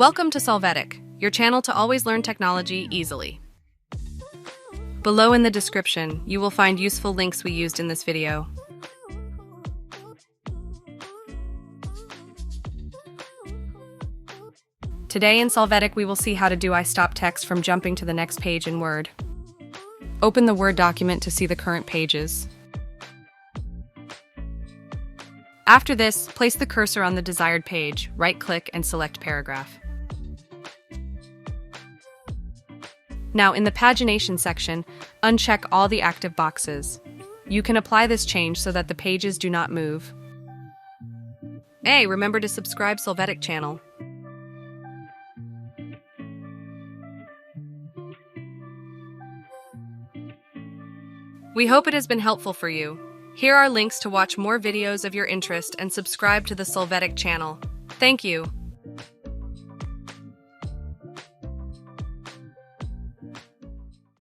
Welcome to Solvetic, your channel to always learn technology easily. Below in the description, you will find useful links we used in this video. Today in Solvetic, we will see how to do I stop text from jumping to the next page in Word. Open the Word document to see the current pages. After this, place the cursor on the desired page, right-click and select Paragraph. Now, in the pagination section, uncheck all the active boxes. You can apply this change so that the pages do not move. Hey, remember to subscribe Solvetic channel. We hope it has been helpful for you. Here are links to watch more videos of your interest and subscribe to the Solvetic channel. Thank you.